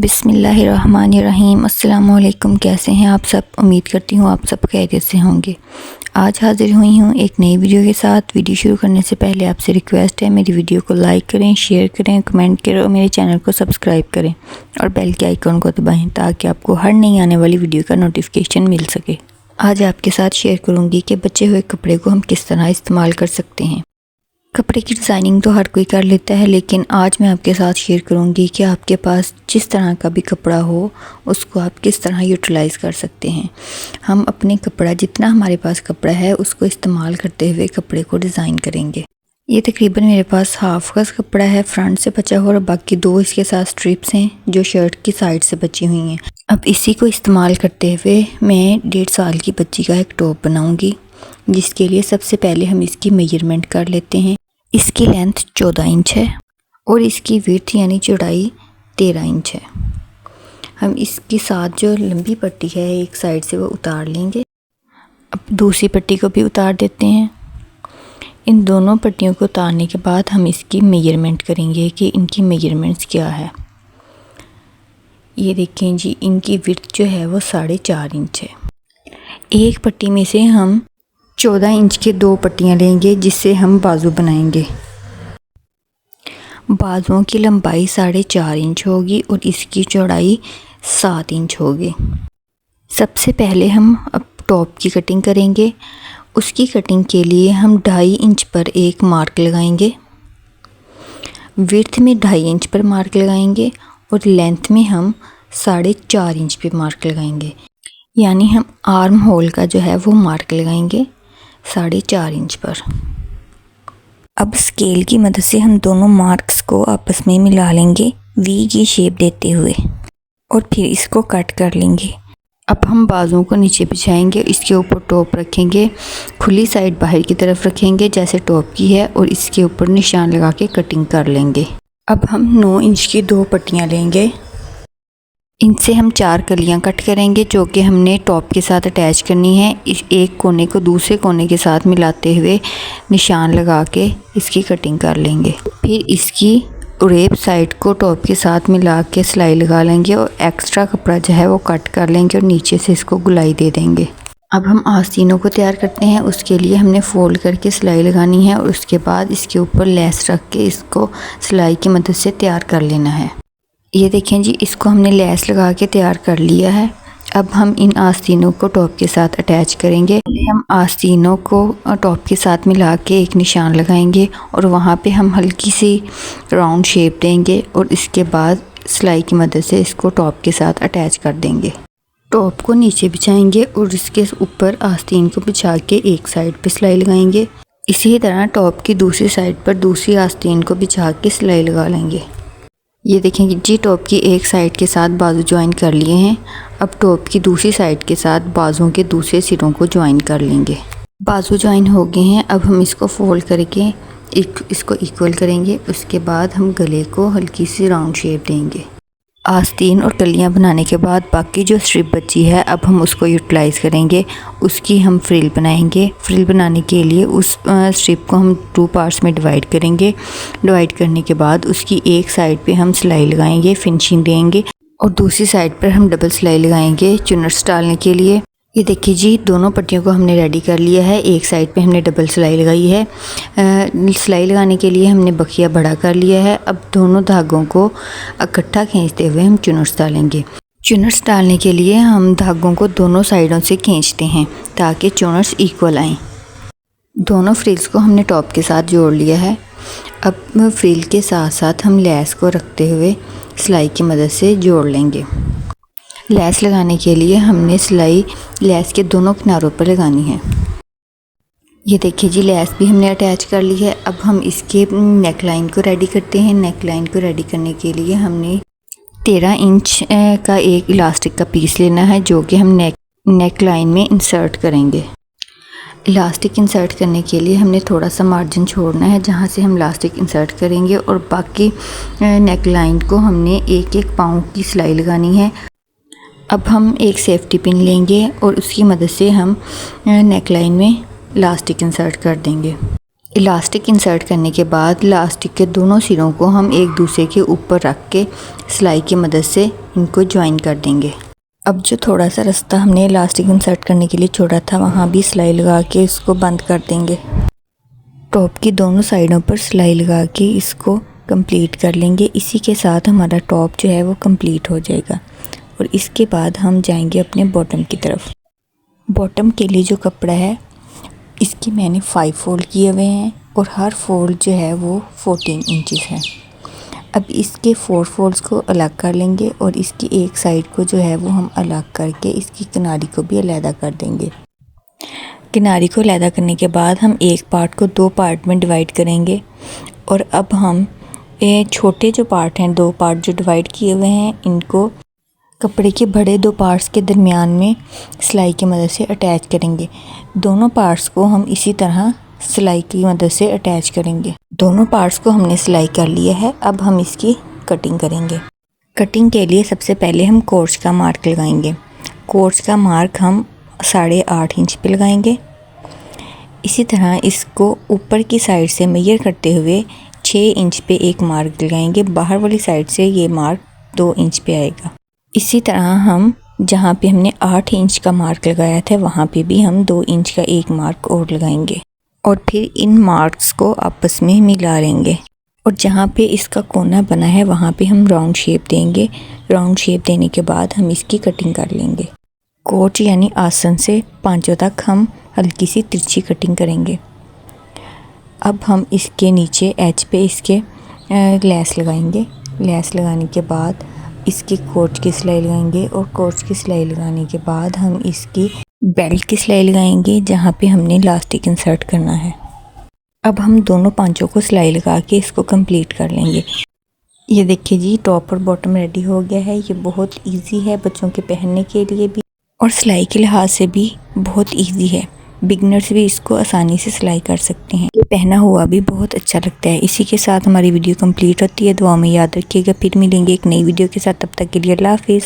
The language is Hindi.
बिस्मिल्लाहिर्रहमानिर्रहीम। अस्सलामुअलैकुम। कैसे हैं आप सब? उम्मीद करती हूँ आप सब खैरियत से होंगे। आज हाज़िर हुई हूँ एक नई वीडियो के साथ। वीडियो शुरू करने से पहले आपसे रिक्वेस्ट है, मेरी वीडियो को लाइक करें, शेयर करें, कमेंट करें और मेरे चैनल को सब्सक्राइब करें और बेल के आइकन को दबाएँ ताकि आपको हर नई आने वाली वीडियो का नोटिफिकेशन मिल सके। आज आपके साथ शेयर करूँगी कि बचे हुए कपड़े को हम किस तरह इस्तेमाल कर सकते हैं। कपड़े की डिज़ाइनिंग तो हर कोई कर लेता है, लेकिन आज मैं आपके साथ शेयर करूंगी कि आपके पास जिस तरह का भी कपड़ा हो उसको आप किस तरह यूटिलाइज़ कर सकते हैं। हम अपने कपड़ा, जितना हमारे पास कपड़ा है, उसको इस्तेमाल करते हुए कपड़े को डिज़ाइन करेंगे। ये तकरीबन मेरे पास हाफ गज़ कपड़ा है, फ्रंट से बचा हुआ, और बाकी दो इसके साथ स्ट्रिप्स हैं जो शर्ट की साइड से बची हुई हैं। अब इसी को इस्तेमाल करते हुए मैं 1.5 साल की बच्ची का एक टॉप बनाऊँगी, जिसके लिए सबसे पहले हम इसकी मेजरमेंट कर लेते हैं। इसकी लेंथ 14 इंच है और इसकी विड्थ यानी चौड़ाई 13 इंच है। हम इसके साथ जो लंबी पट्टी है एक साइड से वो उतार लेंगे। अब दूसरी पट्टी को भी उतार देते हैं। इन दोनों पट्टियों को उतारने के बाद हम इसकी मेजरमेंट करेंगे कि इनकी मेजरमेंट्स क्या है। ये देखें जी, इनकी विड्थ जो है वो 4.5 इंच है। एक पट्टी में से हम 14 इंच के 2 पट्टियाँ लेंगे जिससे हम बाजू बनाएंगे। बाजुओं की लंबाई 4.5 इंच होगी और इसकी चौड़ाई 7 इंच होगी। सबसे पहले हम अब टॉप की कटिंग करेंगे। उसकी कटिंग के लिए हम 2.5 इंच पर एक मार्क लगाएंगे, विड्थ में 2.5 इंच पर मार्क लगाएंगे और लेंथ में हम 4.5 इंच पे मार्क लगाएंगे। यानी हम आर्म होल का जो है वो मार्क लगाएंगे 4.5 इंच पर। अब स्केल की मदद से हम दोनों मार्क्स को आपस में मिला लेंगे वी की शेप देते हुए और फिर इसको कट कर लेंगे। अब हम बाजुओं को नीचे बिछाएंगे, इसके ऊपर टॉप रखेंगे, खुली साइड बाहर की तरफ रखेंगे जैसे टॉप की है और इसके ऊपर निशान लगा के कटिंग कर लेंगे। अब हम 9 इंच की 2 पट्टियाँ लेंगे, इनसे हम 4 कलियां कट करेंगे जो कि हमने टॉप के साथ अटैच करनी है। इस एक कोने को दूसरे कोने के साथ मिलाते हुए निशान लगा के इसकी कटिंग कर लेंगे। फिर इसकी रेप साइड को टॉप के साथ मिला के सिलाई लगा लेंगे और एक्स्ट्रा कपड़ा जो है वो कट कर लेंगे और नीचे से इसको गुलाई दे देंगे। अब हम आस्तीनों को तैयार करते हैं। उसके लिए हमने फ़ोल्ड करके सिलाई लगानी है और उसके बाद इसके ऊपर लेस रख के इसको सिलाई की मदद से तैयार कर लेना है। ये देखें जी, इसको हमने लेस लगा के तैयार कर लिया है। अब हम इन आस्तीनों को टॉप के साथ अटैच करेंगे। हम आस्तीनों को टॉप के साथ मिला के एक निशान लगाएंगे और वहाँ पे हम हल्की सी राउंड शेप देंगे और इसके बाद सिलाई की मदद से इसको टॉप के साथ अटैच कर देंगे। टॉप को नीचे बिछाएंगे और इसके ऊपर आस्तीन को बिछा के एक साइड पे सिलाई लगाएंगे। इसी तरह टॉप की दूसरी साइड पर दूसरी आस्तीन को बिछा के सिलाई लगा लेंगे। ये देखेंगे जी, टॉप की एक साइड के साथ बाजू ज्वाइन कर लिए हैं। अब टॉप की दूसरी साइड के साथ बाजुओं के दूसरे सिरों को ज्वाइन कर लेंगे। बाजू ज्वाइन हो गए हैं। अब हम इसको फोल्ड करके इसको इक्वल करेंगे। उसके बाद हम गले को हल्की सी राउंड शेप देंगे। आस्तीन और कलियां बनाने के बाद बाकी जो स्ट्रिप बची है अब हम उसको यूटिलाइज़ करेंगे। उसकी हम फ्रिल बनाएंगे। फ्रिल बनाने के लिए उस स्ट्रिप को हम 2 पार्ट्स में डिवाइड करेंगे। डिवाइड करने के बाद उसकी एक साइड पे हम सिलाई लगाएंगे, फिनिशिंग देंगे और दूसरी साइड पर हम डबल सिलाई लगाएंगे चुनर्स डालने के लिए। ये देखिए जी, दोनों पट्टियों को हमने रेडी कर लिया है। एक साइड पे हमने डबल सिलाई लगाई है। सिलाई लगाने के लिए हमने बखिया बड़ा कर लिया है। अब दोनों धागों को इकट्ठा खींचते हुए हम चुनर्स डालेंगे। चुनर्स डालने के लिए हम धागों को दोनों साइडों से खींचते हैं ताकि चुनर्स इक्वल आएँ। दोनों फ्रिल्स को हमने टॉप के साथ जोड़ लिया है। अब फ्रिल के साथ साथ हम लेस को रखते हुए सिलाई की मदद से जोड़ लेंगे। लेस लगाने के लिए हमने सिलाई लेस के दोनों किनारों पर लगानी है। ये देखिए जी, लेस भी हमने अटैच कर ली है। अब हम इसके नेक लाइन को रेडी करते हैं। नेक लाइन को रेडी करने के लिए हमने 13 इंच का एक इलास्टिक का पीस लेना है जो कि हम नेक लाइन में इंसर्ट करेंगे। इलास्टिक इंसर्ट करने के लिए हमने थोड़ा सा मार्जिन छोड़ना है जहाँ से हम इलास्टिक इंसर्ट करेंगे और बाकी नेक लाइन को हमने 1-1 पाँव की सिलाई लगानी है। अब हम एक सेफ्टी पिन लेंगे और उसकी मदद से हम नेक लाइन में इलास्टिक इंसर्ट कर देंगे। इलास्टिक इंसर्ट करने के बाद इलास्टिक के दोनों सिरों को हम एक दूसरे के ऊपर रख के सिलाई की मदद से इनको ज्वाइन कर देंगे। अब जो थोड़ा सा रास्ता हमने इलास्टिक इंसर्ट करने के लिए छोड़ा था वहाँ भी सिलाई लगा के इसको बंद कर देंगे। टॉप की दोनों साइडों पर सिलाई लगा के इसको कंप्लीट कर लेंगे। इसी के साथ हमारा टॉप जो है वो कंप्लीट हो जाएगा और इसके बाद हम जाएंगे अपने बॉटम की तरफ। बॉटम के लिए जो कपड़ा है इसकी मैंने 5 फोल्ड किए हुए हैं और हर फोल्ड जो है वो 14 इंचेस है। अब इसके 4 फोल्ड्स को अलग कर लेंगे और इसकी एक साइड को जो है वो हम अलग करके इसकी किनारी को भी अलहदा कर देंगे। किनारी को अलहदा करने के बाद हम एक पार्ट को 2 पार्ट में डिवाइड करेंगे और अब हम छोटे जो पार्ट हैं 2 पार्ट जो डिवाइड किए हुए हैं इनको कपड़े के बड़े 2 पार्ट्स के दरमियान में सिलाई की मदद से अटैच करेंगे। दोनों पार्ट्स को हम इसी तरह सिलाई की मदद से अटैच करेंगे। दोनों पार्ट्स को हमने सिलाई कर लिया है। अब हम इसकी कटिंग करेंगे। कटिंग के लिए सबसे पहले हम कोर्स का मार्क लगाएंगे। कोर्स का मार्क हम 8.5 इंच पे लगाएंगे। इसी तरह इसको ऊपर की साइड से मेजर करते हुए 6 इंच पे एक मार्क लगाएंगे। बाहर वाली साइड से ये मार्क 2 इंच पे आएगा। इसी तरह हम जहाँ पे हमने 8 इंच का मार्क लगाया था वहाँ पे भी हम 2 इंच का एक मार्क और लगाएंगे और फिर इन मार्क्स को आपस में मिला लेंगे और जहाँ पे इसका कोना बना है वहाँ पे हम राउंड शेप देंगे। राउंड शेप देने के बाद हम इसकी कटिंग कर लेंगे। कोच यानी आसन से पांचों तक हम हल्की सी तिरछी कटिंग करेंगे। अब हम इसके नीचे एज पे इसके लेस लगाएंगे। लेस लगाने के बाद इसकी कोच की सिलाई लगाएंगे और कोच की सिलाई लगाने के बाद हम इसकी बेल्ट की सिलाई लगाएंगे जहाँ पे हमने इलास्टिक इंसर्ट करना है। अब हम दोनों पांचों को सिलाई लगा के इसको कंप्लीट कर लेंगे। ये देखिए जी, टॉप और बॉटम रेडी हो गया है। ये बहुत इजी है बच्चों के पहनने के लिए भी और सिलाई के लिहाज से भी बहुत इजी है। बिगनर्स भी इसको आसानी से सिलाई कर सकते हैं। ये पहना हुआ भी बहुत अच्छा लगता है। इसी के साथ हमारी वीडियो कंप्लीट होती है। दुआ में याद रखिएगा। फिर मिलेंगे एक नई वीडियो के साथ। तब तक के लिए अल्लाह हाफिज़।